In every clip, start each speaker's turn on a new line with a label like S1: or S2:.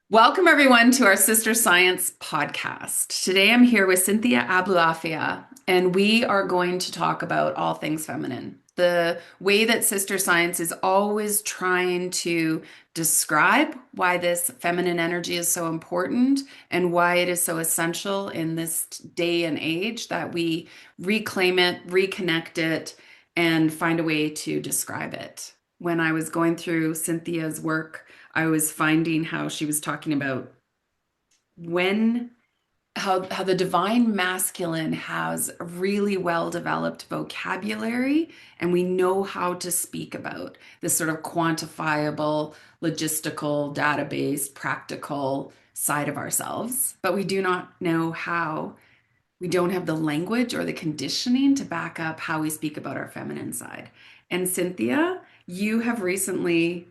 S1: Welcome, everyone, to our Sister Science podcast. Today I'm here with Cynthia Abulafia, and we are going to talk about all things feminine. The way that Sister Science is always trying to describe why this feminine energy is so important and why it is so essential in this day and age that we reclaim it, reconnect it, and find a way to describe it. When I was going through Cynthia's work, I was finding how she was talking about when how the divine masculine has a really well developed vocabulary, and we know how to speak about this sort of quantifiable, logistical, database, practical side of ourselves, but we do not know how. We don't have the language or the conditioning to back up how we speak about our feminine side. And Cynthia, you have recently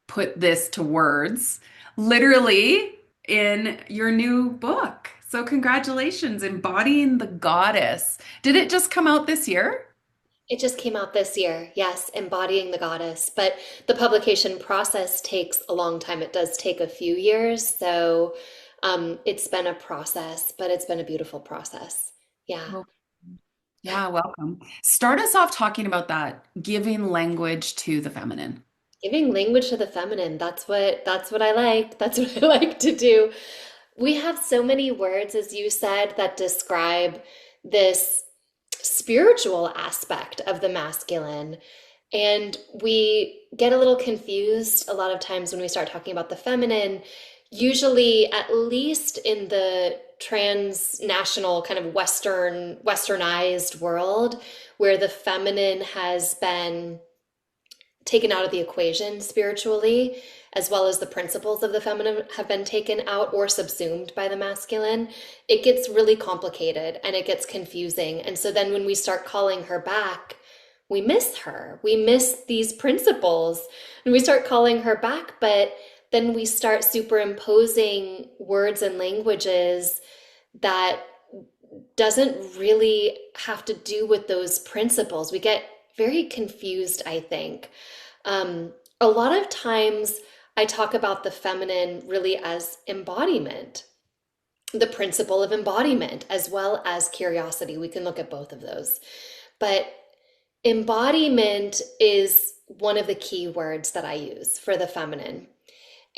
S1: put this to words, literally in your new book. So, congratulations, Embodying the Goddess. Did it just come out this year?
S2: It just came out this year. Yes, Embodying the Goddess. But the publication process takes a long time. It does take a few years. So it's been a process, but it's been a beautiful process. Yeah.
S1: Well, yeah, welcome. Start us off talking about that, giving language to the feminine.
S2: Giving language to the feminine. That's what I like. That's what I like to do. We have so many words, as you said, that describe this spiritual aspect of the masculine. And we get a little confused a lot of times when we start talking about the feminine, usually at least in the transnational kind of westernized world where the feminine has been taken out of the equation spiritually, as well as the principles of the feminine have been taken out or subsumed by the masculine, it gets really complicated and it gets confusing. And so then when we start calling her back, we miss her. We miss these principles and we start calling her back, but then we start superimposing words and languages that doesn't really have to do with those principles. We get very confused, I think. A lot of times I talk about the feminine really as embodiment, the principle of embodiment, as well as curiosity. We can look at both of those. But embodiment is one of the key words that I use for the feminine.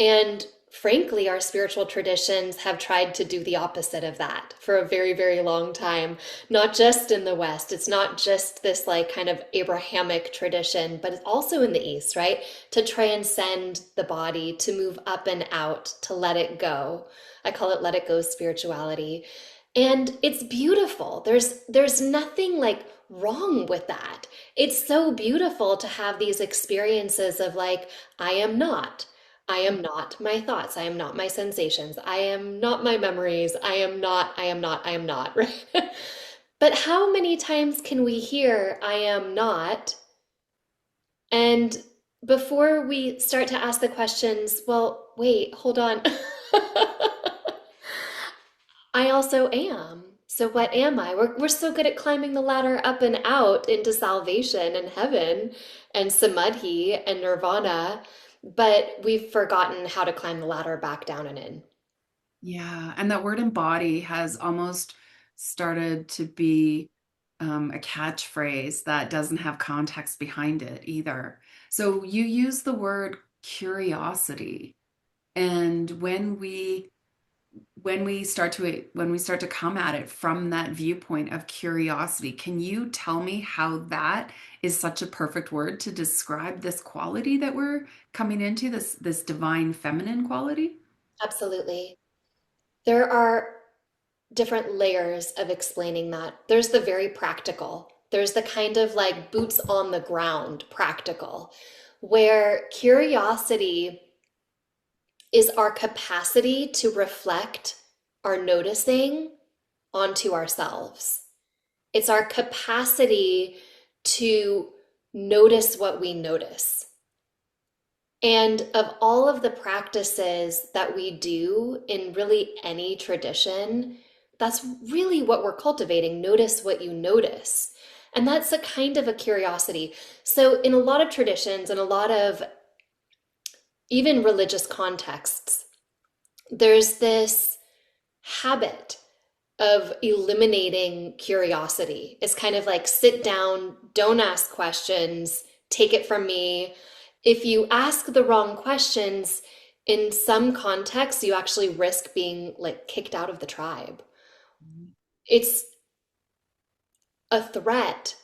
S2: And frankly, our spiritual traditions have tried to do the opposite of that for a very, very long time, not just in the West. It's not just this like kind of Abrahamic tradition, but it's also in the East, right? To transcend the body, to move up and out, to let it go. I call it let it go spirituality. And it's beautiful. There's nothing like wrong with that. It's so beautiful to have these experiences of like, I am not. I am not my thoughts. I am not my sensations. I am not my memories. I am not, right? But how many times can we hear I am not? And before we start to ask the questions, well, wait, hold on. I also am. So what am I? We're so good at climbing the ladder up and out into salvation and heaven and samadhi and nirvana, but we've forgotten how to climb the ladder back down and in.
S1: Yeah, and that word embody has almost started to be a catchphrase that doesn't have context behind it either. So you use the word curiosity, and when we start to come at it from that viewpoint of curiosity, can you tell me how that is such a perfect word to describe this quality that we're coming into, this divine feminine quality?
S2: Absolutely. There are different layers of explaining that. There's the very practical. There's the kind of like boots on the ground practical, where curiosity is our capacity to reflect our noticing onto ourselves. It's our capacity to notice what we notice. And of all of the practices that we do in really any tradition, that's really what we're cultivating. Notice what you notice. And that's a kind of a curiosity. So, in a lot of traditions and a lot of even religious contexts, there's this habit of eliminating curiosity. It's kind of like sit down, don't ask questions, take it from me. If you ask the wrong questions, in some contexts, you actually risk being like kicked out of the tribe. It's a threat.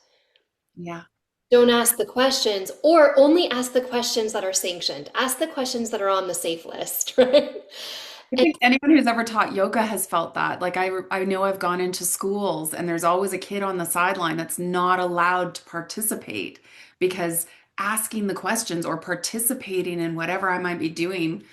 S1: Yeah.
S2: Don't ask the questions, or only ask the questions that are sanctioned. Ask the questions that are on the safe list, right?
S1: I
S2: And
S1: think anyone who's ever taught yoga has felt that. Like I know I've gone into schools and there's always a kid on the sideline that's not allowed to participate because asking the questions or participating in whatever I might be doing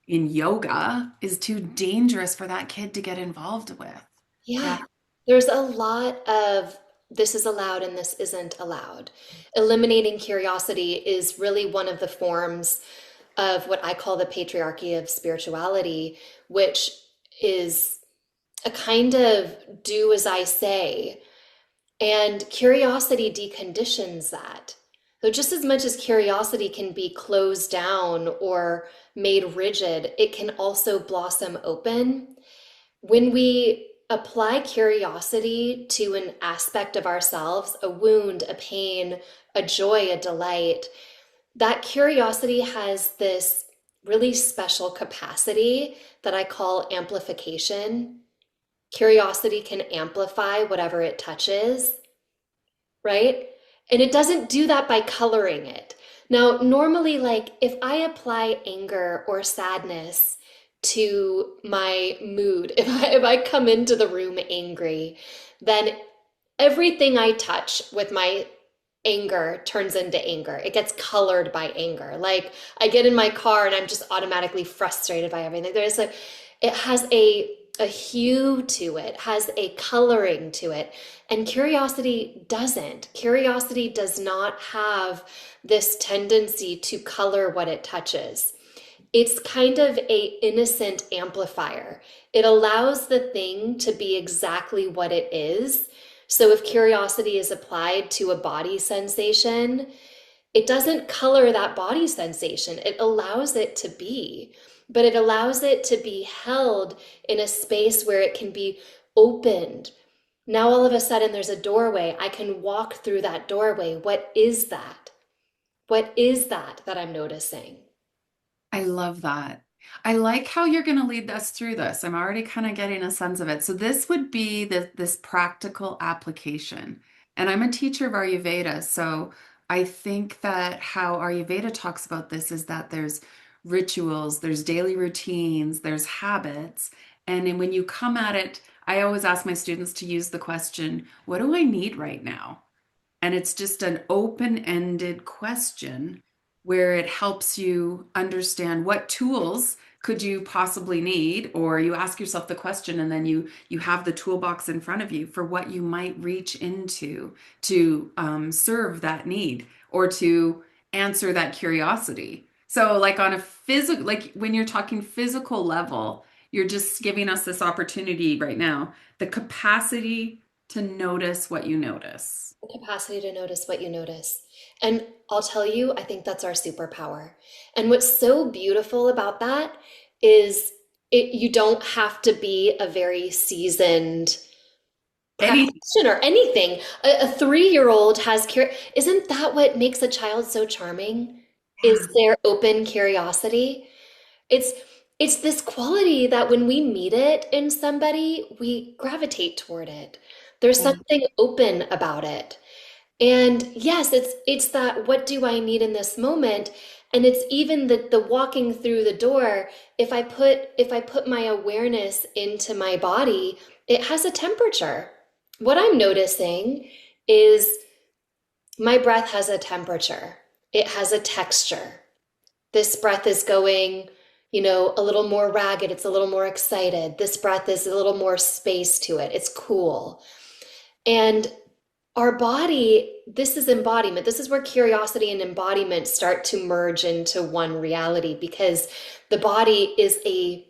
S1: in yoga is too dangerous for that kid to get involved with. Yeah.
S2: yeah, there's a lot of this is allowed and this isn't allowed. Eliminating curiosity is really one of the forms of what I call the patriarchy of spirituality, which is a kind of do as I say. And curiosity deconditions that. So, just as much as curiosity can be closed down or made rigid, it can also blossom open. When we apply curiosity to an aspect of ourselves, a wound, a pain, a joy, a delight, that curiosity has this really special capacity that I call amplification. Curiosity can amplify whatever it touches, right? And it doesn't do that by coloring it. Now, normally, like if I apply anger or sadness to my mood, if I come into the room angry, then everything I touch with my anger turns into anger. It gets colored by anger. Like I get in my car and I'm just automatically frustrated by everything. There's a, it has a hue to it, has a coloring to it. And curiosity doesn't. Curiosity does not have this tendency to color what it touches. It's kind of a innocent amplifier. It allows the thing to be exactly what it is. So if curiosity is applied to a body sensation, it doesn't color that body sensation. It allows it to be, but it allows it to be held in a space where it can be opened. Now all of a sudden there's a doorway. I can walk through that doorway. What is that? What is that I'm noticing?
S1: I love that. I like how you're going to lead us through this. I'm already kind of getting a sense of it. So this would be this practical application. And I'm a teacher of Ayurveda, so I think that how Ayurveda talks about this is that there's rituals, there's daily routines, there's habits. And then when you come at it, I always ask my students to use the question, what do I need right now? And it's just an open-ended question where it helps you understand what tools could you possibly need, or you ask yourself the question and then you have the toolbox in front of you for what you might reach into to serve that need or to answer that curiosity. So like on a physical, like when you're talking physical level, you're just giving us this opportunity right now, the capacity to notice what you notice.
S2: The capacity to notice what you notice. And I'll tell you, I think that's our superpower. And what's so beautiful about that is you don't have to be a very seasoned
S1: Anything.
S2: practitioner, anything. A 3-year-old has isn't that what makes a child so charming? Is
S1: Yeah.
S2: their open curiosity? It's it's this quality that when we meet it in somebody, we gravitate toward it. There's
S1: Yeah.
S2: something open about it. And yes, it's that what do I need in this moment? And it's even the walking through the door. If I put my awareness into my body, it has a temperature. What I'm noticing is my breath has a temperature. It has a texture. This breath is going, a little more ragged. It's a little more excited. This breath is a little more space to it. It's cool. And our body, this is embodiment. This is where curiosity and embodiment start to merge into one reality because the body is a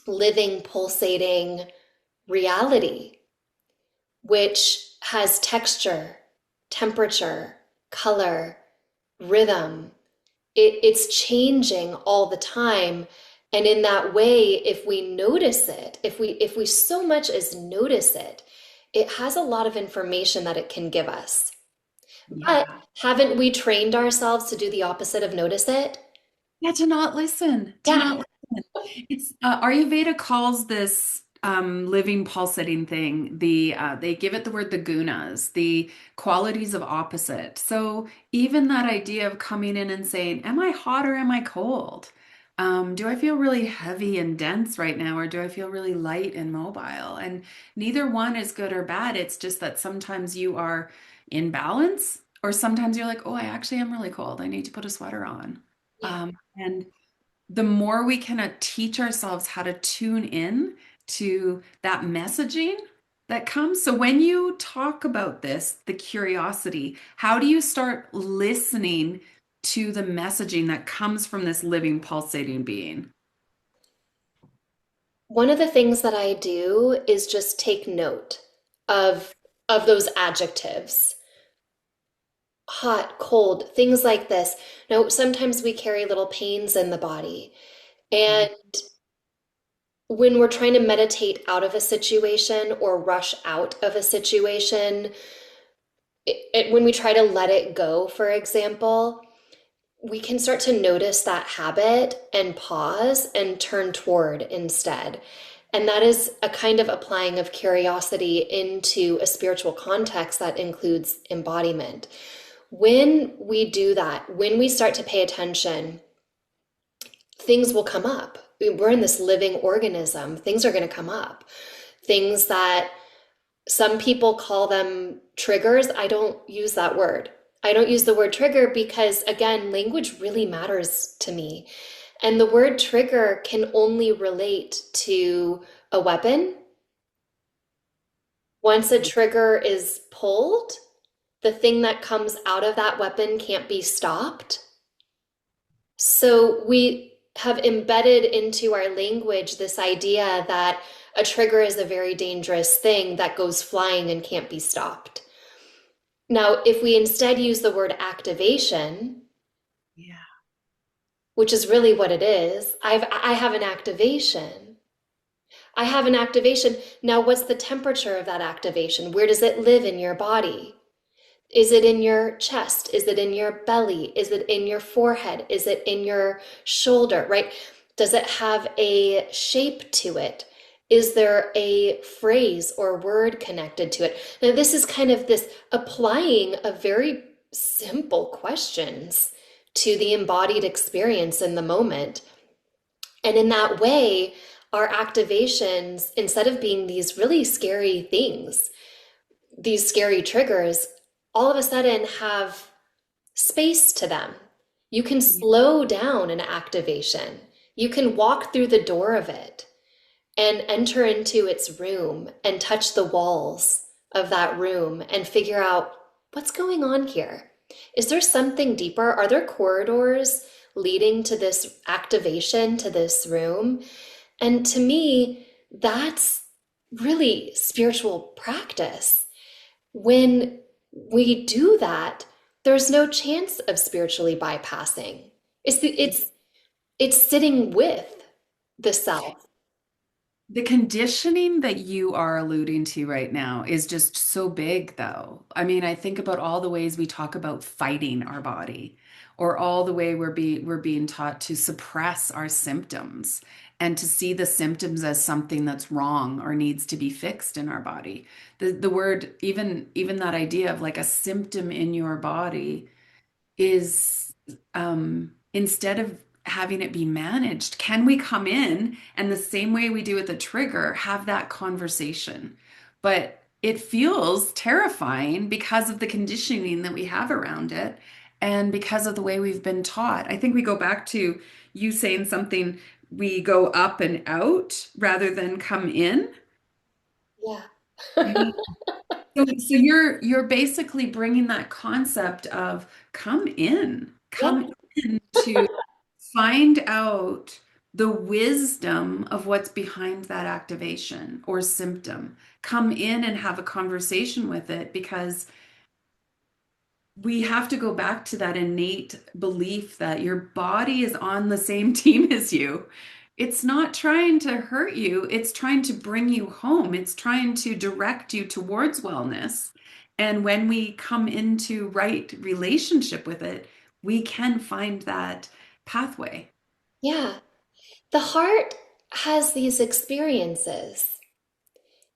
S2: living, pulsating reality, which has texture, temperature, color, rhythm. It's changing all the time. And in that way, if we notice it, if we so much as notice it, it has a lot of information that it can give us. But
S1: Yeah.
S2: haven't we trained ourselves to do the opposite of notice it?
S1: Yeah, to not listen, to
S2: Yeah.
S1: not listen. It's Ayurveda calls this living pulsating thing they give it the word the gunas, the qualities of opposite. So even that idea of coming in and saying, "Am I hot or am I cold? Do I feel really heavy and dense right now, or do I feel really light and mobile?" And neither one is good or bad. It's just that sometimes you are in balance, or sometimes you're like, "Oh, I actually am really cold. I need to put a sweater on."
S2: Yeah.
S1: And the more we can teach ourselves how to tune in to that messaging that comes. So when you talk about this, the curiosity, how do you start listening to the messaging that comes from this living, pulsating being?
S2: One of the things that I do is just take note of those adjectives. Hot, cold, things like this. Now, sometimes we carry little pains in the body.
S1: Mhm.
S2: And when we're trying to meditate out of a situation or rush out of a situation, when we try to let it go, for example, we can start to notice that habit and pause and turn toward instead. And that is a kind of applying of curiosity into a spiritual context that includes embodiment. When we do that, when we start to pay attention, things will come up. We're in this living organism. Things are going to come up. Things that some people call them triggers. I don't use that word. I don't use the word trigger because, again, language really matters to me. And the word trigger can only relate to a weapon. Once a trigger is pulled, the thing that comes out of that weapon can't be stopped. So we have embedded into our language this idea that a trigger is a very dangerous thing that goes flying and can't be stopped. Now, if we instead use the word activation,
S1: Yeah.
S2: which is really what it is, I have an activation. I have an activation. Now, what's the temperature of that activation? Where does it live in your body? Is it in your chest? Is it in your belly? Is it in your forehead? Is it in your shoulder, right? Does it have a shape to it? Is there a phrase or word connected to it? Now, this is kind of this applying of very simple questions to the embodied experience in the moment. And in that way, our activations, instead of being these really scary things, these scary triggers, all of a sudden have space to them. You can slow down an activation. You can walk through the door of it and enter into its room and touch the walls of that room and figure out what's going on here. Is there something deeper? Are there corridors leading to this activation, to this room? And to me, that's really spiritual practice. When we do that, there's no chance of spiritually bypassing. It's sitting with the self.
S1: The conditioning that you are alluding to right now is just so big, though. I mean, I think about all the ways we talk about fighting our body, or all the way we're being taught to suppress our symptoms and to see the symptoms as something that's wrong or needs to be fixed in our body. The word, even that idea of like a symptom in your body is instead of having it be managed, can we come in and the same way we do with the trigger, have that conversation? But it feels terrifying because of the conditioning that we have around it and because of the way we've been taught. I think we go back to you saying something, we go up and out rather than come in.
S2: Yeah.
S1: So you're basically bringing that concept of
S2: Yeah.
S1: come in to find out the wisdom of what's behind that activation or symptom. Come in and have a conversation with it because we have to go back to that innate belief that your body is on the same team as you. It's not trying to hurt you, it's trying to bring you home. It's trying to direct you towards wellness. And when we come into right relationship with it, we can find that pathway.
S2: Yeah. The heart has these experiences.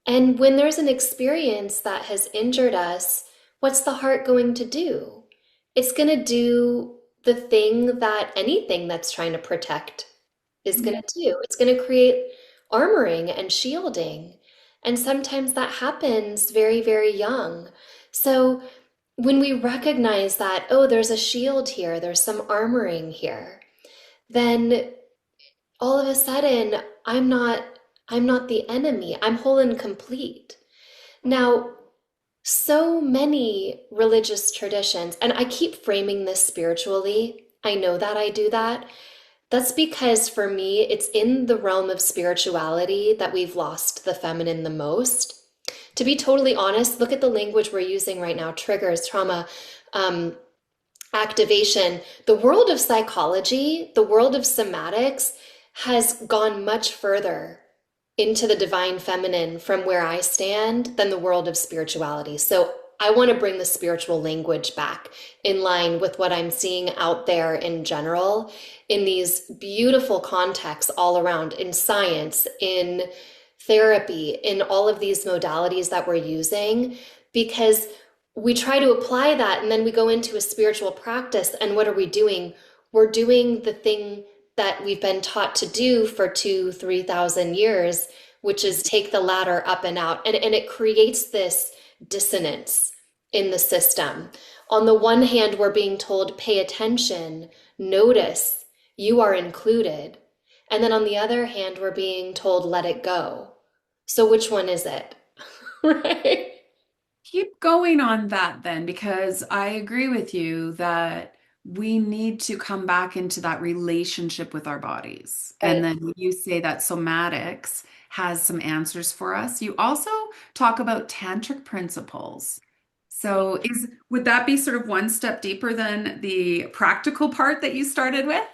S2: And when there's an experience that has injured us, what's the heart going to do? It's going to do the thing that anything that's trying to protect is going
S1: Yeah.
S2: to do. It's going to create armoring and shielding. And sometimes that happens very, very young. So when we recognize that, oh, there's a shield here, there's some armoring here, then all of a sudden I'm not the enemy. I'm whole and complete. Now, so many religious traditions, and I keep framing this spiritually. I know that I do that. That's because for me, it's in the realm of spirituality that we've lost the feminine the most. To be totally honest, look at the language we're using right now: triggers, trauma, um, activation. The world of psychology, the world of somatics has gone much further into the divine feminine from where I stand than the world of spirituality. So I want to bring the spiritual language back in line with what I'm seeing out there in general, in these beautiful contexts all around, in science, in therapy, in all of these modalities that we're using, because we try to apply that and then we go into a spiritual practice. And what are we doing? We're doing the thing that we've been taught to do for 2, 3,000 years, which is take the ladder up and out. And it creates this dissonance in the system. On the one hand, we're being told, pay attention, notice, you are included. And then on the other hand, we're being told, let it go. So which one is it? Right?
S1: Keep going on that then, because I agree with you that we need to come back into that relationship with our bodies. And
S2: Right.
S1: then when you say that somatics has some answers for us, you also talk about tantric principles. So is would that be sort of one step deeper than the practical part that you started with?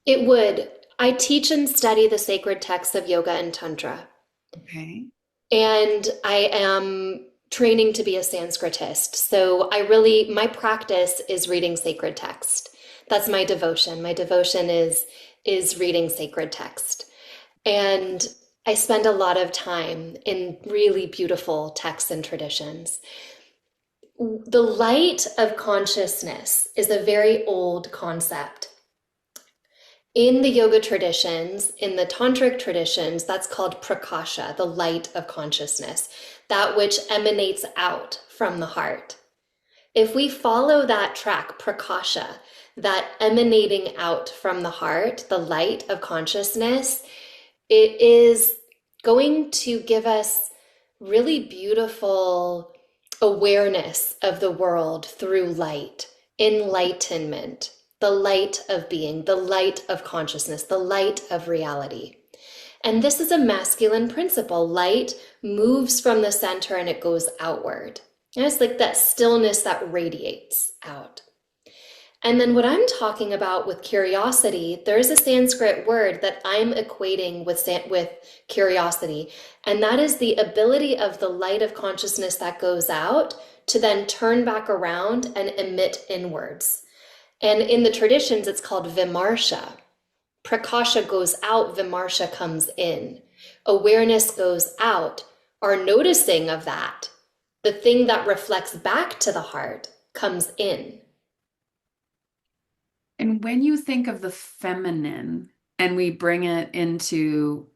S2: It would. I teach and study the sacred texts of yoga and tantra.
S1: Okay.
S2: And I am training to be a Sanskritist. So my practice is reading sacred text. That's my devotion. My devotion is reading sacred text. And I spend a lot of time in really beautiful texts and traditions. The light of consciousness is a very old concept. In the yoga traditions, in the tantric traditions, that's called prakasha, the light of consciousness, that which emanates out from the heart. If we follow that track, prakasha, that emanating out from the heart, the light of consciousness, it is going to give us really beautiful awareness of the world through light, enlightenment, the light of being, the light of consciousness, the light of reality. And this is a masculine principle. Light moves from the center and it goes outward. And it's like that stillness that radiates out. And then what I'm talking about with curiosity, there's a Sanskrit word that I'm equating with curiosity, and that is the ability of the light of consciousness that goes out to then turn back around and emit inwards. And in the traditions, it's called vimarsha. Prakasha goes out, vimarsha comes in. Awareness goes out. Our noticing of that, the thing that reflects back to the heart, comes in.
S1: And when you think of the feminine and we bring it into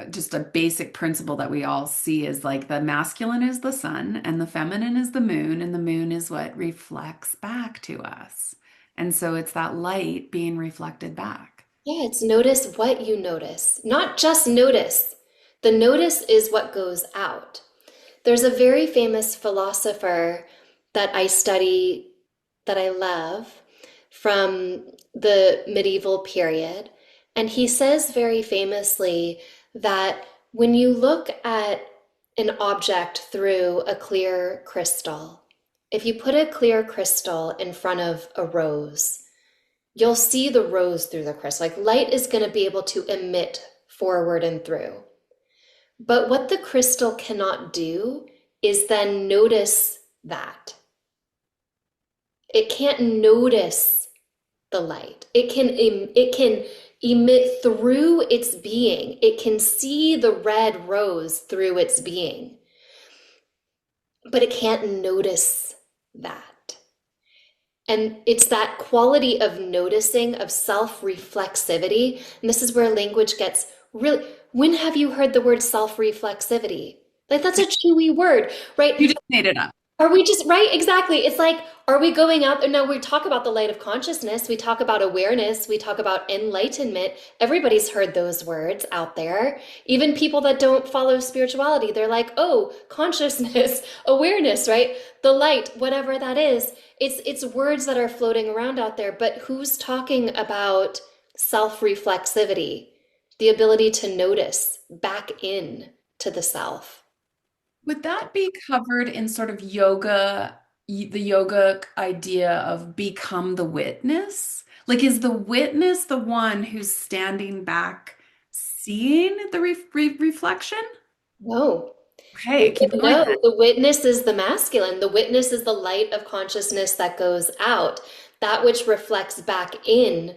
S1: just a basic principle that we all see is like the masculine is the sun and the feminine is the moon, and the moon is what reflects back to us. And so it's that light being reflected back.
S2: Yeah, it's notice what you notice, not just notice. The notice is what goes out. There's a very famous philosopher that I study, that I love, from the medieval period. And he says very famously that when you look at an object through a clear crystal, if you put a clear crystal in front of a rose, you'll see the rose through the crystal. Like light is going to be able to emit forward and through. But what the crystal cannot do is then notice that. It can't notice the light. It can emit through its being. It can see the red rose through its being, but it can't notice that. And it's that quality of noticing, of self-reflexivity. And this is where language gets really, when have you heard the word self-reflexivity? Like that's a chewy word, right?
S1: You just made it up.
S2: Are we just, right? Exactly. It's like, are we going out there? Now we talk about the light of consciousness. We talk about awareness. We talk about enlightenment. Everybody's heard those words out there. Even people that don't follow spirituality, they're like, oh, consciousness, awareness, right? The light, whatever that is. It's words that are floating around out there, but who's talking about self-reflexivity, the ability to notice back in to the self?
S1: Would that be covered in sort of yoga, the yoga idea of become the witness? Like, is the witness the one who's standing back, seeing the reflection?
S2: No.
S1: Okay, keep going then.
S2: No, the witness is the masculine. The witness is the light of consciousness that goes out, that which reflects back in.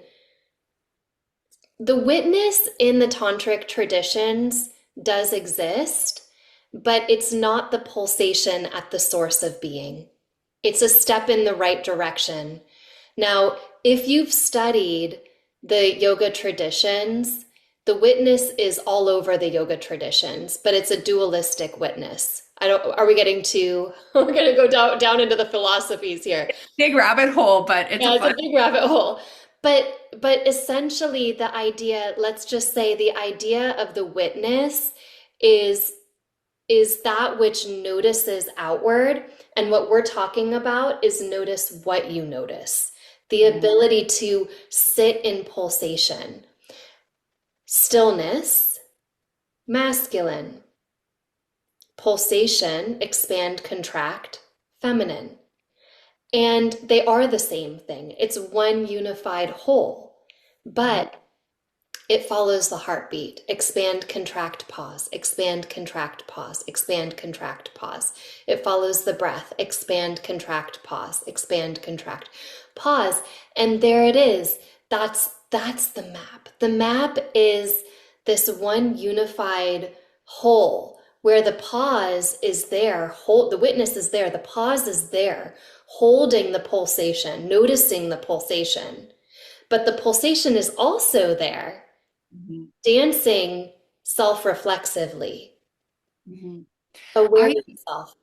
S2: The witness in the tantric traditions does exist, but it's not the pulsation at the source of being. It's a step in the right direction. Now, if you've studied the yoga traditions, the witness is all over the yoga traditions, but it's a dualistic witness. I don't, are we getting too, we're going to go down into the philosophies here.
S1: Big rabbit hole, but it's a
S2: Yeah, it's a
S1: fun.
S2: big rabbit hole. But essentially the idea, let's just say the idea of the witness is is that which notices outward. And what we're talking about is notice what you notice. The ability to sit in pulsation. Stillness, masculine. Pulsation, expand, contract, feminine. And they are the same thing. It's one unified whole, but it follows the heartbeat. Expand, contract, pause. Expand, contract, pause. Expand, contract, pause. It follows the breath. Expand, contract, pause. Expand, contract, pause. And there it is. That's the map. The map is this one unified whole where the pause is there, the witness is there, the pause is there, holding the pulsation, noticing the pulsation. But the pulsation is also there,
S1: Mhm.
S2: dancing self-reflexively,
S1: Mhm.
S2: aware
S1: I
S2: of self.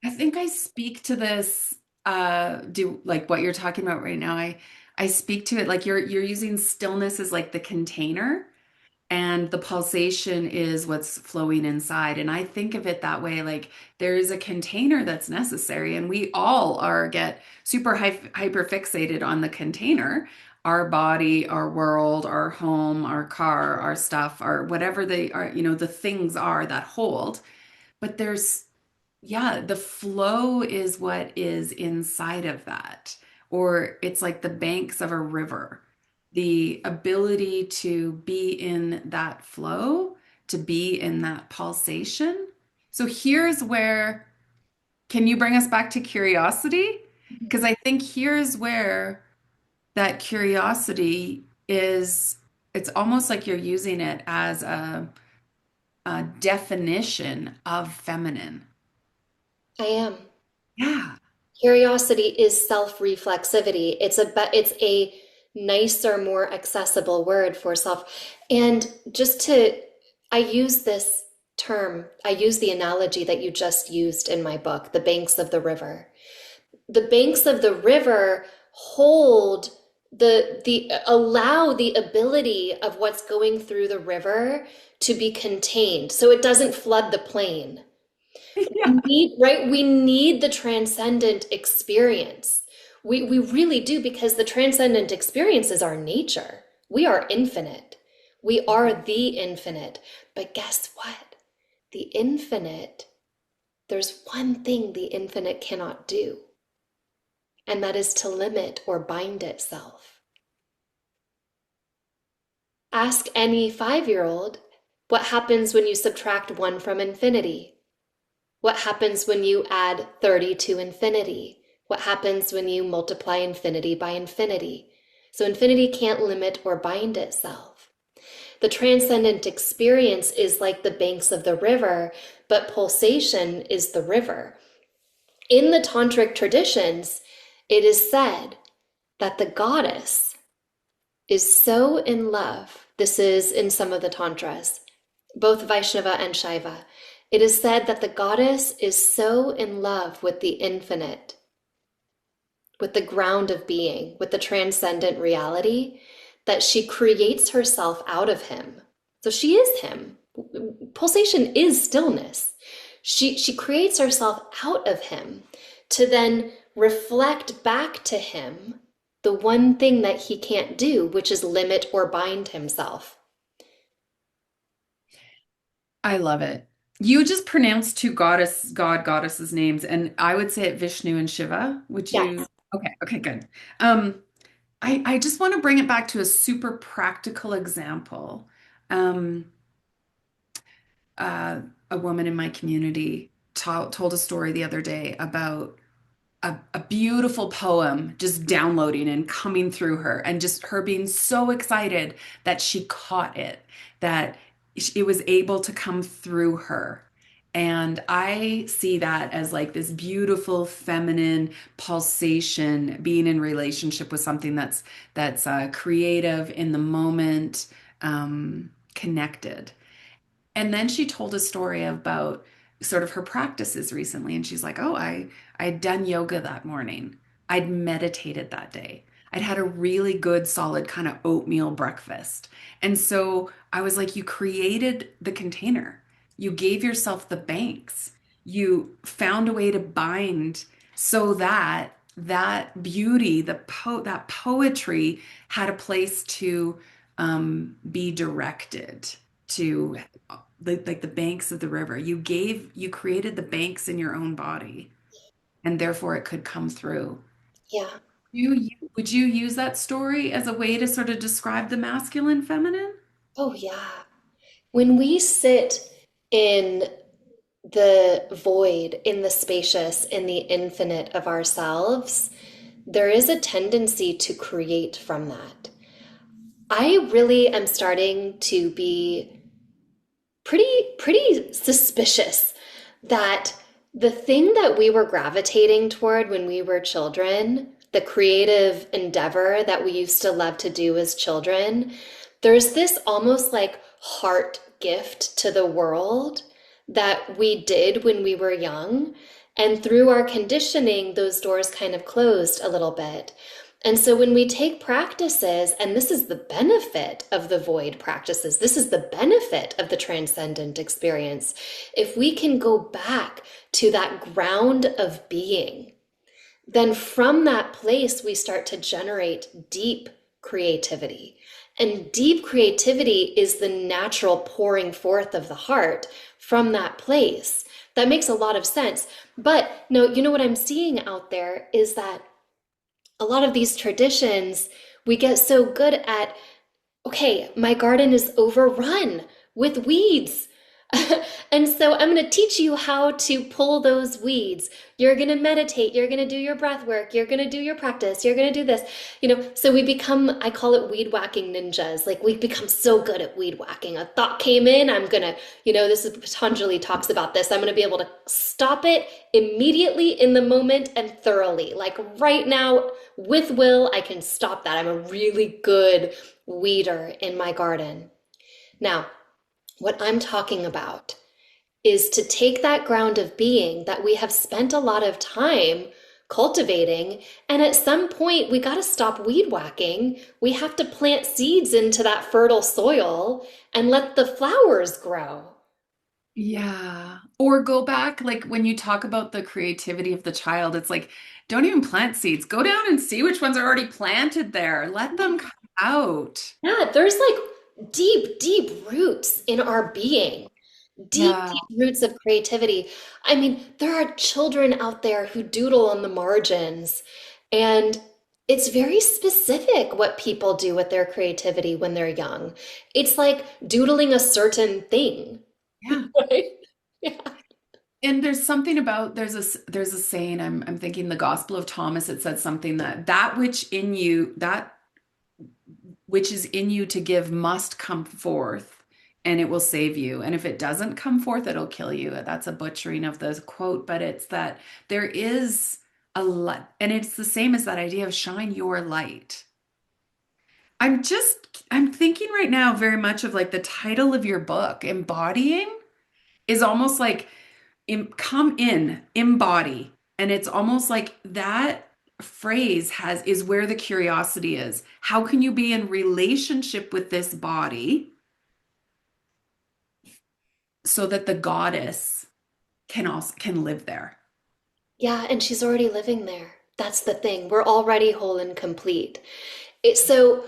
S1: I think I speak to this do like what you're talking about right now. I speak to it like you're using stillness as like the container and the pulsation is what's flowing inside. And I think of it that way, like there is a container that's necessary, and we all are get super hyper fixated on the container, our body, our world, our home, our car, our stuff, our whatever they are, the things are that hold. But yeah, the flow is what is inside of that. Or it's like the banks of a river. The ability to be in that flow, to be in that pulsation. So here's where, can you bring us back to curiosity? Because I think here's where that curiosity is, it's almost like you're using it as a definition of feminine.
S2: I am.
S1: Yeah.
S2: Curiosity is self-reflexivity. It's a nicer, more accessible word for self. And I use this term, I use the analogy that you just used in my book, the banks of the river. The banks of the river hold the allow the ability of what's going through the river to be contained so it doesn't flood the plain.
S1: Yeah.
S2: We need the transcendent experience. We really do, because the transcendent experience is our nature. We are infinite. We are the infinite. But guess what? The infinite, there's one thing the infinite cannot do, and that is to limit or bind itself. Ask any 5-year-old what happens when you subtract 1 from infinity. What happens when you add 30 to infinity? What happens when you multiply infinity by infinity? So infinity can't limit or bind itself. The transcendent experience is like the banks of the river, but pulsation is the river. In the tantric traditions, it is said that the goddess is so in love. This is in some of the tantras, both Vaishnava and Shaiva. It is said that the goddess is so in love with the infinite, with the ground of being, with the transcendent reality, that she creates herself out of him. So she is him. Pulsation is stillness. She creates herself out of him to then reflect back to him the one thing that he can't do, which is limit or bind himself.
S1: I love it. You just pronounced two goddesses names, and I would say it Vishnu and Shiva. Would you?
S2: Yes.
S1: Okay, okay, good. Um, I just want to bring it back to a super practical example. Um, uh, a woman in my community told a story the other day about a beautiful poem just downloading and coming through her, and just her being so excited that she caught it, that it was able to come through her. And I see that as like this beautiful feminine pulsation, being in relationship with something that's creative in the moment, connected. And then she told a story about sort of her practices recently. And she's like, oh, I'd done yoga that morning. I'd meditated that day. I'd had a really good, solid kind of oatmeal breakfast. And so I was like, you created the container. You gave yourself the banks. You found a way to bind so that that beauty, that poetry had a place to be directed to like the banks of the river. You created the banks in your own body, and therefore it could come through.
S2: Yeah.
S1: Would you use that story as a way to sort of describe the masculine feminine?
S2: Oh, yeah. When we sit in the void, in the spacious, in the infinite of ourselves, there is a tendency to create from that. I really am starting to be pretty suspicious that the thing that we were gravitating toward when we were children, the creative endeavor that we used to love to do as children, there's this almost like heart gift to the world that we did when we were young. And through our conditioning, those doors kind of closed a little bit. And so when we take practices, and this is the benefit of the void practices, this is the benefit of the transcendent experience. If we can go back to that ground of being, then from that place, we start to generate deep creativity. And deep creativity is the natural pouring forth of the heart from that place. That makes a lot of sense. But no, you know what I'm seeing out there is that a lot of these traditions, we get so good at, okay, my garden is overrun with weeds. And so I'm going to teach you how to pull those weeds. You're going to meditate. You're going to do your breath work. You're going to do your practice. You're going to do this. So we become, I call it weed whacking ninjas. Like we become so good at weed whacking. A thought came in. I'm going to, this is Patanjali talks about this. I'm going to be able to stop it immediately in the moment and thoroughly. Like right now, with will, I can stop that. I'm a really good weeder in my garden. Now, what I'm talking about is to take that ground of being that we have spent a lot of time cultivating, and at some point we got to stop weed whacking. We have to plant seeds into that fertile soil and let the flowers grow.
S1: Yeah. Or go back, like when you talk about the creativity of the child, it's like, don't even plant seeds. Go down and see which ones are already planted there. Let them come out.
S2: Yeah, there's like deep, deep roots in our being, deep,
S1: Yeah.
S2: deep roots of creativity. I mean, there are children out there who doodle on the margins, and it's very specific what people do with their creativity when they're young. It's like doodling a certain thing,
S1: Yeah.
S2: right? Yeah.
S1: And there's something about there's a saying, I'm thinking the Gospel of Thomas, it said something that which in you, that which is in you to give must come forth, and it will save you. And if it doesn't come forth, it'll kill you. That's a butchering of the quote, but it's that there is a light, and it's the same as that idea of shine your light. I'm thinking right now very much of like the title of your book, Embodying, is almost like come in, embody. And it's almost like that phrase has is where the curiosity is. How can you be in relationship with this body so that the goddess can live there?
S2: Yeah, and she's already living there. That's the thing. We're already whole and complete. So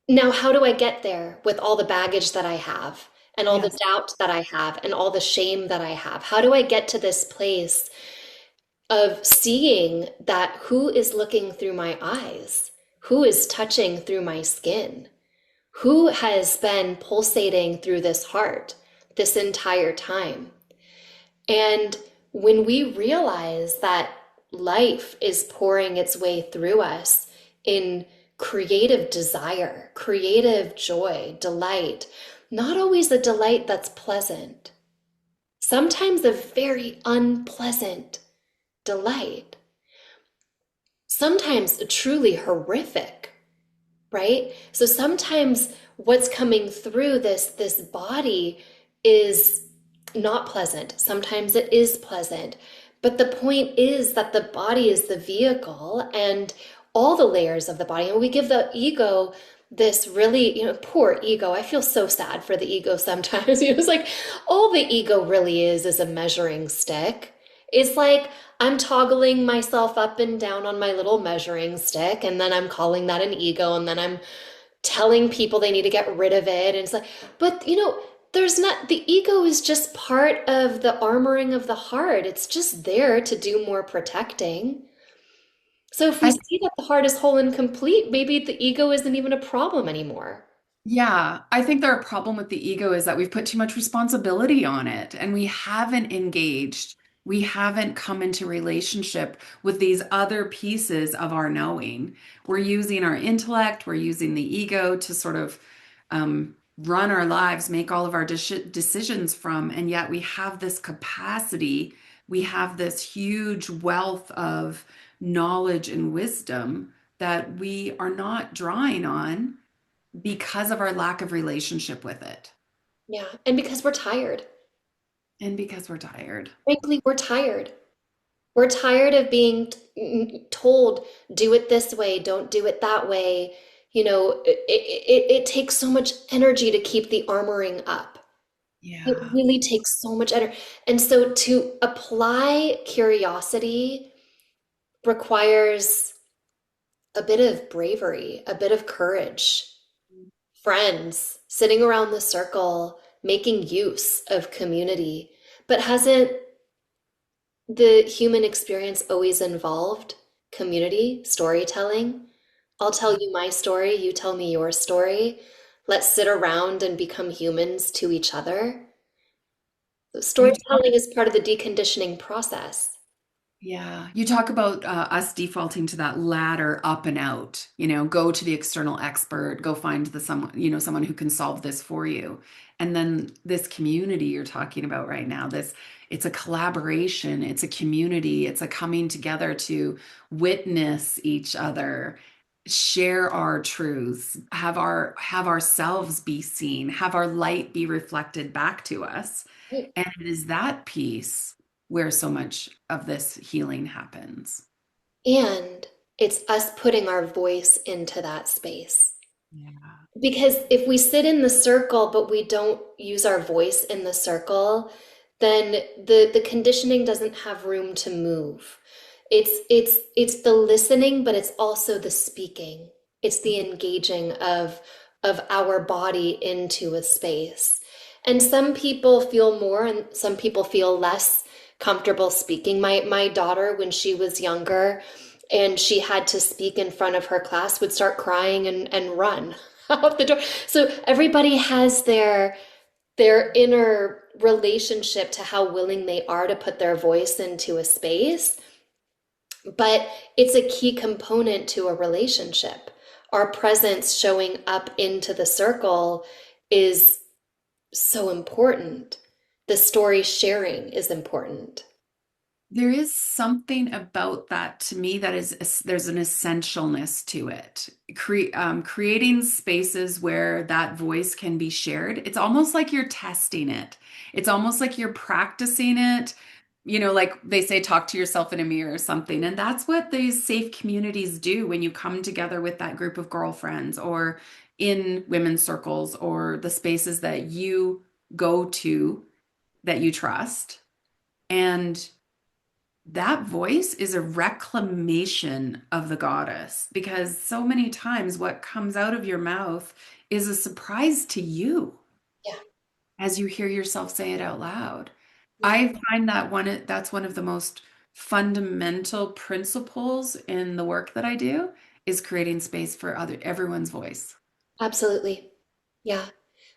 S2: now how do I get there with all the baggage that I have and all the
S1: Yes.
S2: doubt that I have and all the shame that I have? How do I get to this place of seeing that who is looking through my eyes? Who is touching through my skin? Who has been pulsating through this heart this entire time? And when we realize that life is pouring its way through us in creative desire, creative joy, delight, not always a delight that's pleasant, sometimes a very unpleasant delight, sometimes truly horrific, right? So sometimes what's coming through this body is not pleasant. Sometimes it is pleasant. But the point is that the body is the vehicle and all the layers of the body. And we give the ego this really, poor ego. I feel so sad for the ego sometimes. It's like all the ego really is a measuring stick. It's like I'm toggling myself up and down on my little measuring stick, and then I'm calling that an ego, and then I'm telling people they need to get rid of it. And it's like, but there's not, the ego is just part of the armoring of the heart. It's just there to do more protecting. So if we
S1: I
S2: see that the heart is whole and complete, maybe the ego isn't even a problem anymore.
S1: Yeah, I think our problem with the ego is that we've put too much responsibility on it and we haven't engaged. We haven't come into relationship with these other pieces of our knowing. We're using our intellect, we're using the ego to sort of run our lives, make all of our decisions from, and yet we have this capacity, we have this huge wealth of knowledge and wisdom that we are not drawing on because of our lack of relationship with it
S2: Yeah. And because we're tired.
S1: and because we're tired.
S2: Frankly, we're tired. We're tired of being told, do it this way, don't do it that way. It takes so much energy to keep the armoring up. It
S1: Yeah.
S2: really takes so much energy. And so to apply curiosity requires a bit of bravery, a bit of courage. Friends sitting around the circle, making use of community. But hasn't the human experience always involved community, storytelling? I'll tell you my story, you tell me your story. Let's sit around and become humans to each other.
S1: You talk,
S2: Storytelling is part of the deconditioning process.
S1: yeah. You talk about us defaulting to that ladder up and out, go to the external expert, go find someone who can solve this for you. And then this community you're talking about right now, it's a collaboration, it's a community, it's a coming together to witness each other, share our truths, have ourselves be seen, have our light be reflected back to us.
S2: Right.
S1: And it is that piece where so much of this healing happens.
S2: And it's us putting our voice into that space.
S1: Yeah.
S2: Because if we sit in the circle, but we don't use our voice in the circle, then the conditioning doesn't have room to move. It's the listening, but it's also the speaking. It's the engaging of our body into a space. And some people feel more and some people feel less comfortable speaking. My daughter, when she was younger, and she had to speak in front of her class, would start crying and run out the door. So everybody has their inner relationship to how willing they are to put their voice into a space, but it's a key component to a relationship. Our presence showing up into the circle is so important. The story sharing is important.
S1: There is something about that to me that there's an essentialness to it. Creating spaces where that voice can be shared. It's almost like you're testing it. It's almost like you're practicing it. Like they say, talk to yourself in a mirror or something. And that's what these safe communities do when you come together with that group of girlfriends or in women's circles or the spaces that you go to that you trust. And that voice is a reclamation of the goddess because so many times what comes out of your mouth is a surprise to you
S2: Yeah,
S1: as you hear yourself say it out loud.
S2: yeah,
S1: I find that's one of the most fundamental principles in the work that I do is creating space for everyone's voice.
S2: absolutely. Yeah.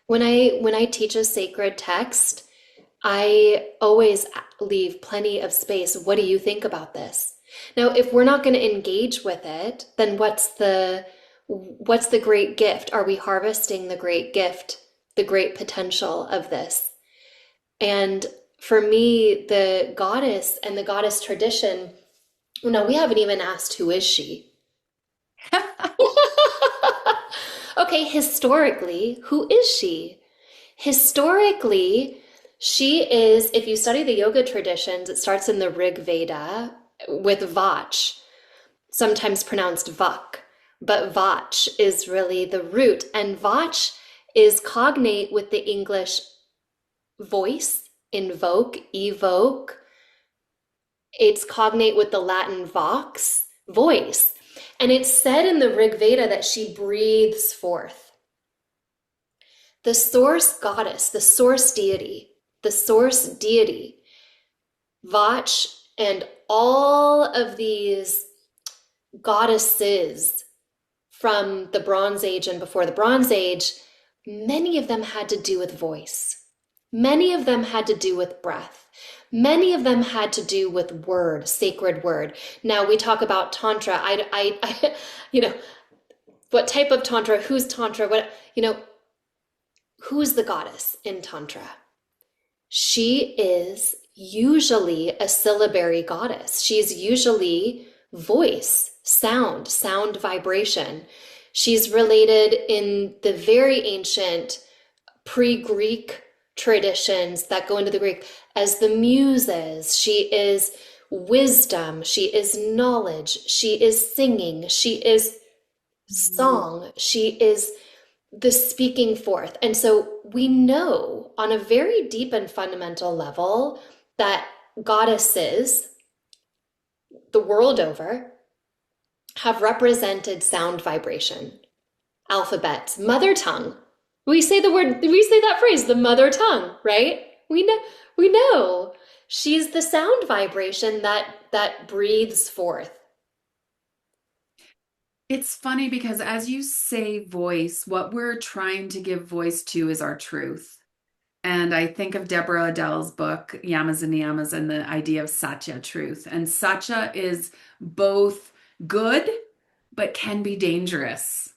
S2: When I teach a sacred text, I always leave plenty of space. What do you think about this? Now, if we're not going to engage with it, then what's the great gift? Are we harvesting the great gift, the great potential of this? And for me, the goddess and the goddess tradition, no, we haven't even asked who is she? Okay, historically, who is she? Historically, she is, if you study the yoga traditions, it starts in the Rig Veda with Vach, sometimes pronounced Vak, but Vach is really the root. And Vach is cognate with the English voice, invoke, evoke. It's cognate with the Latin vox, voice. And it's said in the Rig Veda that she breathes forth. The source goddess, the source deity, Vach, and all of these goddesses from the Bronze Age and before the Bronze Age, many of them had to do with voice. Many of them had to do with breath. Many of them had to do with word, sacred word. Now we talk about tantra. What type of tantra? Who's tantra? Who's the goddess in tantra? She is usually a syllabary goddess. She's usually voice, sound vibration. She's related in the very ancient pre-Greek traditions that go into the Greek as the muses. She is wisdom. She is knowledge. She is singing. She is song. She is the speaking forth. And so we know on a very deep and fundamental level that goddesses the world over have represented sound vibration, alphabets, mother tongue. We say that phrase, the mother tongue, right? We know she's the sound vibration that breathes forth.
S1: It's funny because as you say voice, what we're trying to give voice to is our truth. And I think of Deborah Adele's book, Yamas and Niyamas, and the idea of Satya, truth. And Satya is both good, but can be dangerous.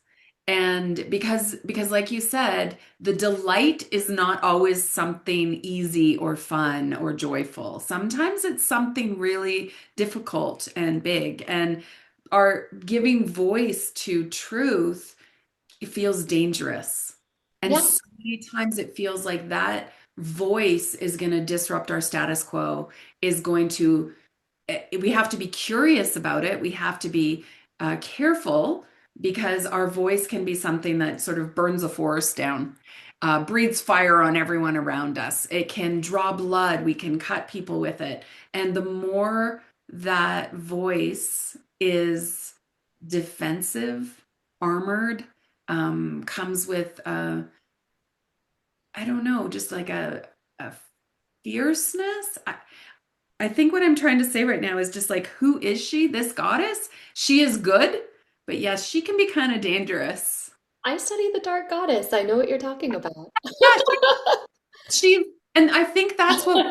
S1: And because like you said, the delight is not always something easy or fun or joyful. Sometimes it's something really difficult and big. And our giving voice to truth, it feels dangerous. And
S2: Yeah,
S1: so many times it feels like that voice is going to disrupt our status quo, is going to, we have to be curious about it. We have to be careful because our voice can be something that sort of burns a forest down, breathes fire on everyone around us. It can draw blood. We can cut people with it. And the more that voice is defensive, armored, comes with I don't know, just like a fierceness. I think what I'm trying to say right now is just like, who is she, this goddess? She is good, but yes, she can be kind of dangerous.
S2: I study the dark goddess. I know what you're talking about.
S1: Yeah, she, and I think that's what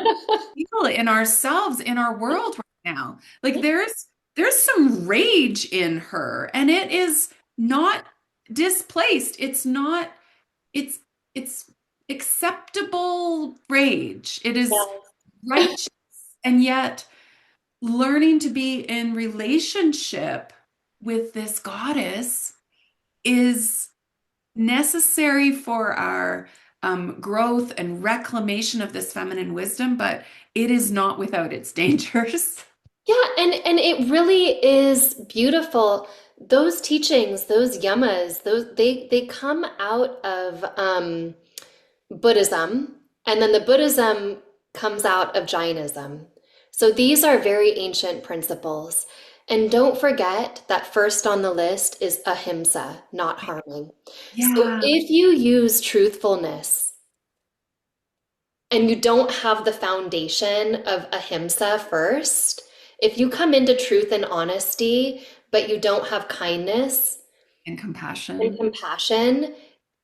S1: we feel in ourselves, in our world right now. Like
S2: Yeah.
S1: there's some rage in her, and it is not displaced. It's not, it's it's acceptable rage. It is righteous, and yet learning to be in relationship with this goddess is necessary for our growth and reclamation of this feminine wisdom, but it is not without its dangers.
S2: Yeah, and it really is beautiful. Those teachings, those yamas, those they come out of Buddhism, and then the Buddhism comes out of Jainism. So these are very ancient principles. And don't forget that first on the list is ahimsa, not harming. So
S1: Yeah,
S2: if you use truthfulness and you don't have the foundation of ahimsa first, if you come into truth and honesty, but you don't have kindness
S1: and
S2: and
S1: compassion.
S2: compassion,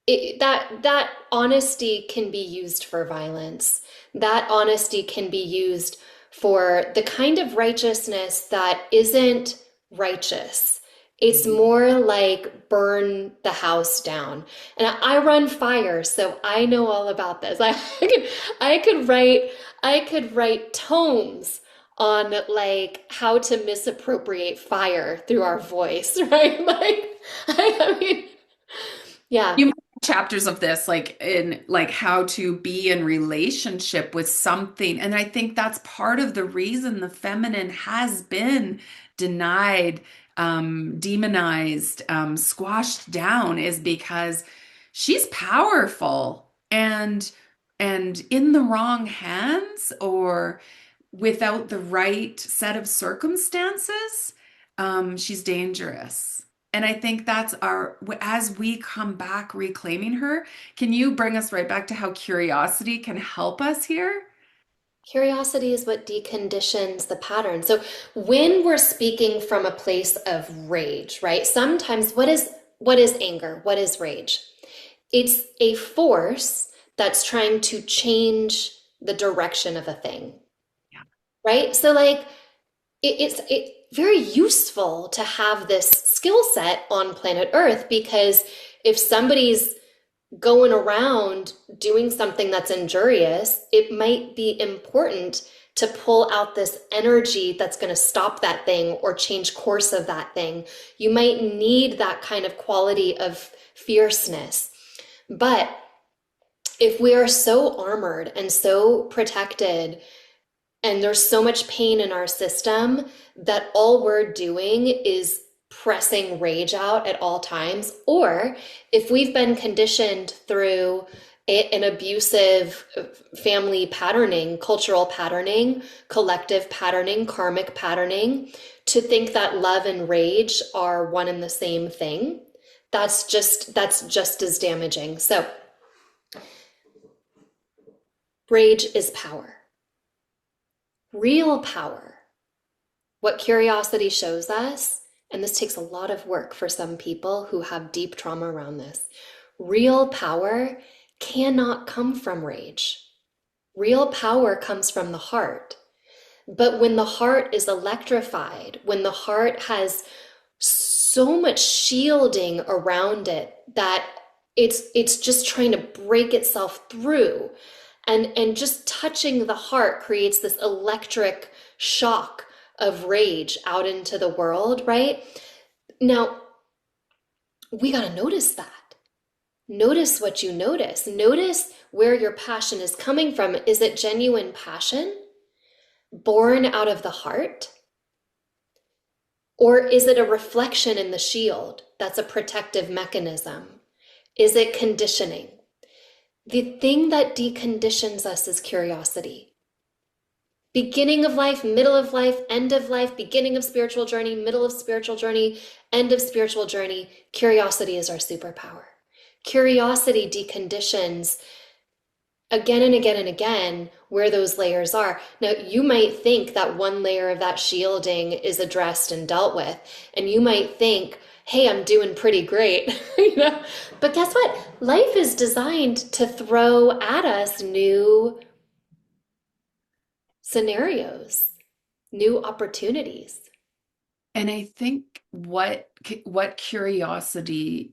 S2: that honesty can be used for violence. That honesty can be used for the kind of righteousness that isn't righteous. It's more like burn the house down. And I run fire, so I know all about this. I could write tomes on like how to misappropriate fire through our voice, right? Like I mean, yeah.
S1: You might have chapters of this, like in like how to be in relationship with something. And I think that's part of the reason the feminine has been denied, demonized, squashed down is because she's powerful and in the wrong hands or without the right set of circumstances, she's dangerous. And I think that's our, as we come back reclaiming her, can you bring us right back to how curiosity can help us here?
S2: Curiosity is what deconditions the pattern. So when we're speaking from a place of rage, right? Sometimes what is anger? What is rage? It's a force that's trying to change the direction of a thing,
S1: Yeah.
S2: right? So like it's very useful to have this skill set on planet Earth because if somebody's going around doing something that's injurious, it might be important to pull out this energy that's going to stop that thing or change course of that thing. You might need that kind of quality of fierceness. But if we are so armored and so protected and there's so much pain in our system that all we're doing is pressing rage out at all times. Or if we've been conditioned through an abusive family patterning, cultural patterning, collective patterning, karmic patterning, to think that love and rage are one and the same thing, that's just as damaging. So rage is power. Real power. What curiosity shows us, and this takes a lot of work for some people who have deep trauma around this, real power cannot come from rage. Real power comes from the heart. But when the heart is electrified, when the heart has so much shielding around it that it's just trying to break itself through, and just touching the heart creates this electric shock of rage out into the world, right? Now, we got to notice that. Notice what you notice. Notice where your passion is coming from. Is it genuine passion born out of the heart? Or is it a reflection in the shield that's a protective mechanism? Is it conditioning? The thing that deconditions us is curiosity. Beginning of life, middle of life, end of life, beginning of spiritual journey, middle of spiritual journey, end of spiritual journey. Curiosity is our superpower. Curiosity deconditions again and again and again where those layers are. Now, you might think that one layer of that shielding is addressed and dealt with, and you might think, hey, I'm doing pretty great, you know? But guess what? Life is designed to throw at us new scenarios, new opportunities.
S1: And I think what curiosity,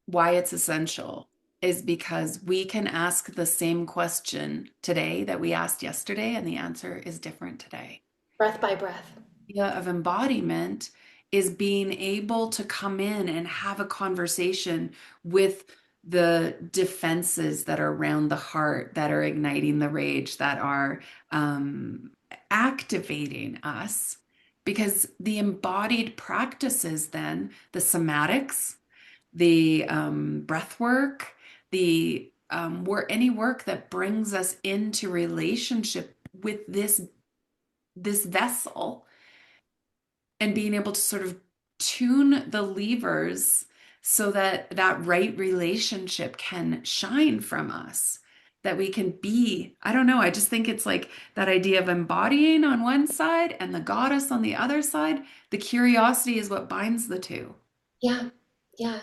S1: why it's essential is because we can ask the same question today that we asked yesterday, and the answer is different today.
S2: Breath by breath.
S1: Idea of embodiment is being able to come in and have a conversation with the defenses that are around the heart, that are igniting the rage, that are activating us. Because the embodied practices, then the somatics, the breath work, the any work that brings us into relationship with this vessel and being able to sort of tune the levers so that that right relationship can shine from us, that we can be, I don't know, I just think it's like that idea of embodying on one side and the goddess on the other side. The curiosity is what binds the two.
S2: Yeah, yeah.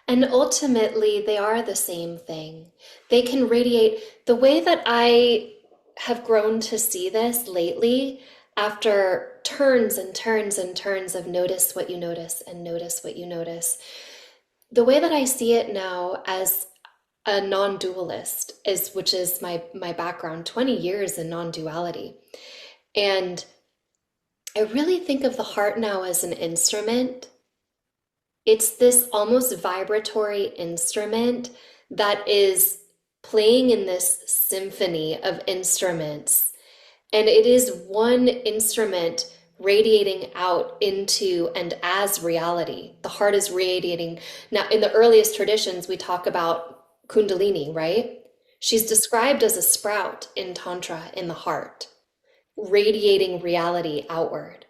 S2: And ultimately, they are the same thing. They can radiate. The way that I have grown to see this lately, after turns and turns and turns of notice what you notice and notice what you notice, the way that I see it now as a non-dualist is, which is my background, 20 years in non-duality. And I really think of the heart now as an instrument. It's this almost vibratory instrument that is playing in this symphony of instruments. And it is one instrument radiating out into and as reality. The heart is radiating. Now, in the earliest traditions, we talk about Kundalini, right? She's described as a sprout in Tantra in the heart, radiating reality outward.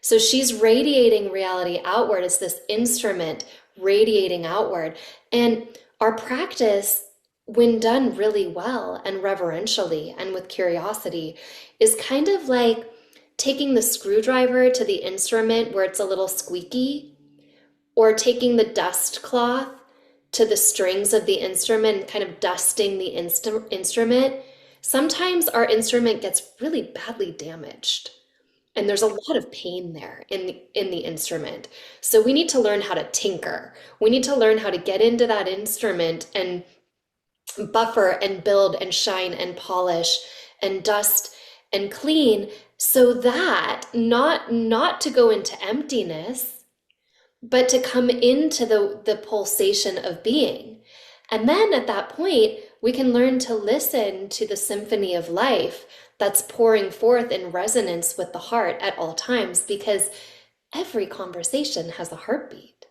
S2: So she's radiating reality outward. It's this instrument radiating outward. And our practice, when done really well and reverentially and with curiosity, is kind of like taking the screwdriver to the instrument where it's a little squeaky, or taking the dust cloth to the strings of the instrument and kind of dusting the instrument. Sometimes our instrument gets really badly damaged. And there's a lot of pain there in the instrument. So we need to learn how to tinker. We need to learn how to get into that instrument and buffer and build and shine and polish and dust and clean so that not to go into emptiness, but to come into the pulsation of being. And then at that point, we can learn to listen to the symphony of life that's pouring forth in resonance with the heart at all times, because every conversation has a heartbeat.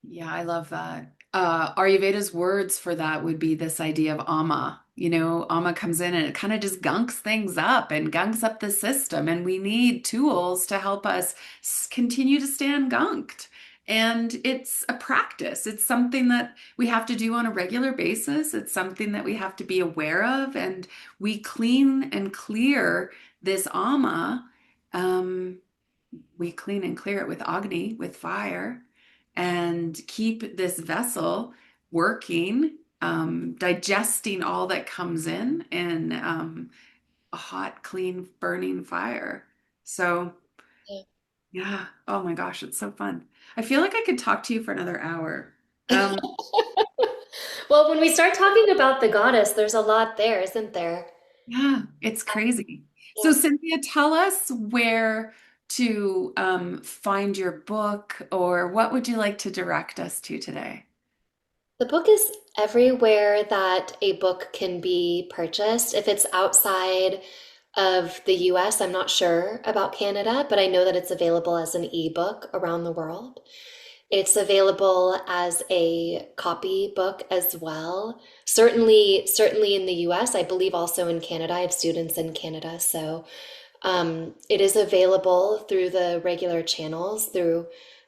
S1: Yeah, I love that. Ayurveda's words for that would be this idea of ama. You know, ama comes in and it kind of just gunks things up and gunks up the system. And we need tools to help us continue to stay ungunked. And it's a practice. It's something that we have to do on a regular basis. It's something that we have to be aware of. And we clean and clear this ama. Um, we clean and clear it with Agni, with fire, and keep this vessel working, digesting all that comes in a hot, clean, burning fire. So,
S2: Yeah.
S1: yeah. Oh my gosh, it's so fun. I feel like I could talk to you for another hour. Um,
S2: Well, when we start talking about the goddess, there's a lot there, isn't there?
S1: yeah, it's crazy. So,
S2: Yeah.
S1: Cynthia, tell us where to find your book, or what would you like to direct us to today?
S2: The book is everywhere that a book can be purchased. If it's outside of the US, I'm not sure about Canada, but I know that it's available as an ebook around the world. It's available as a copy book as well. Certainly in the US, I believe also in Canada. I have students in Canada, so it is available through the regular channels, through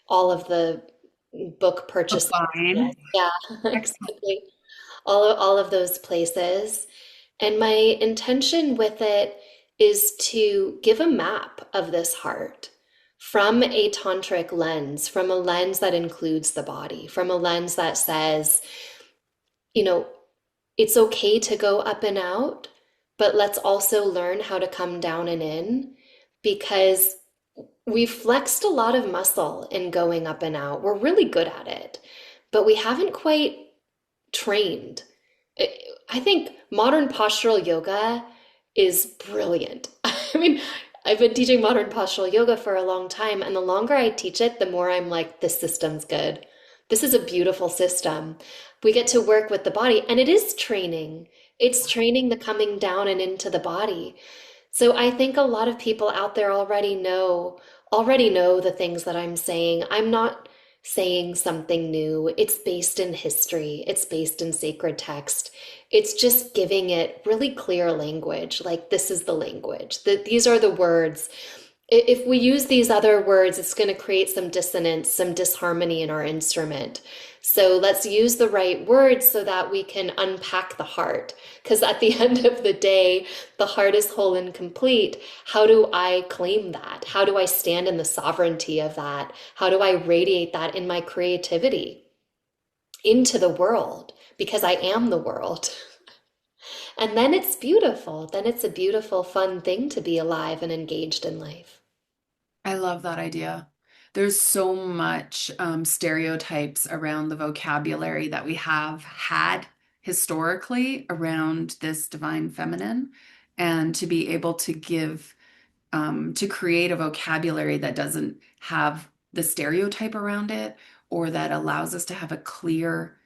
S2: all of the book
S1: A
S2: purchasing.
S1: fine.
S2: Yeah,
S1: Excellent.
S2: exactly. all of those places. And my intention with it is to give a map of this heart from a tantric lens, from a lens that includes the body, from a lens that says, you know, it's okay to go up and out, but let's also learn how to come down and in because we've flexed a lot of muscle in going up and out. We're really good at it, but we haven't quite trained. I think modern postural yoga is brilliant. I mean, I've been teaching modern postural yoga for a long time, and the longer I teach it, the more I'm like, this system's good. This is a beautiful system. We get to work with the body, and it is training. It's training the coming down and into the body. So I think a lot of people out there already know the things that I'm saying. I'm not saying something new. It's based in history. It's based in sacred text. It's just giving it really clear language. Like this is the language. That these are the words. If we use these other words, it's going to create some dissonance, some disharmony in our instrument. So let's use the right words so that we can unpack the heart. Because at the end of the day, the heart is whole and complete. How do I claim that? How do I stand in the sovereignty of that? How do I radiate that in my creativity into the world? Because I am the world. And then it's beautiful. Then it's a beautiful, fun thing to be alive and engaged in life.
S1: I love that idea. There's so much stereotypes around the vocabulary that we have had historically around this divine feminine, and to be able to to create a vocabulary that doesn't have the stereotype around it, or that allows us to have a clear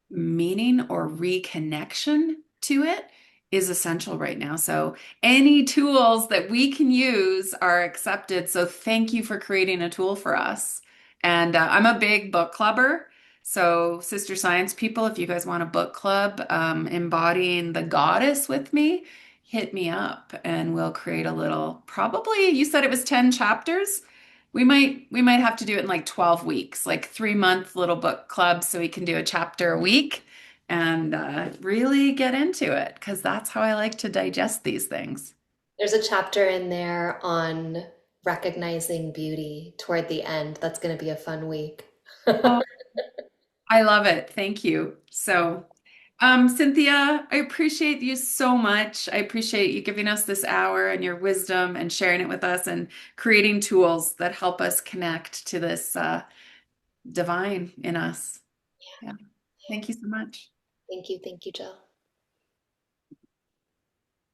S1: meaning or reconnection to it is essential right now. So any tools that we can use are accepted. So thank you for creating a tool for us. And I'm a big book clubber. So Sister Science people, if you guys want a book club, embodying the goddess with me, hit me up and we'll create a little, probably you said it was 10 chapters. We might have to do it in like 12 weeks, like 3 month little book club so we can do a chapter a week and really get into it because that's how I like to digest these things.
S2: There's a chapter in there on recognizing beauty toward the end. That's going to be a fun week.
S1: Oh, I love it. Thank you. So, Cynthia, I appreciate you so much. I appreciate you giving us this hour and your wisdom and sharing it with us and creating tools that help us connect to this divine in us. Yeah. Thank you so much.
S2: Thank you, Jill.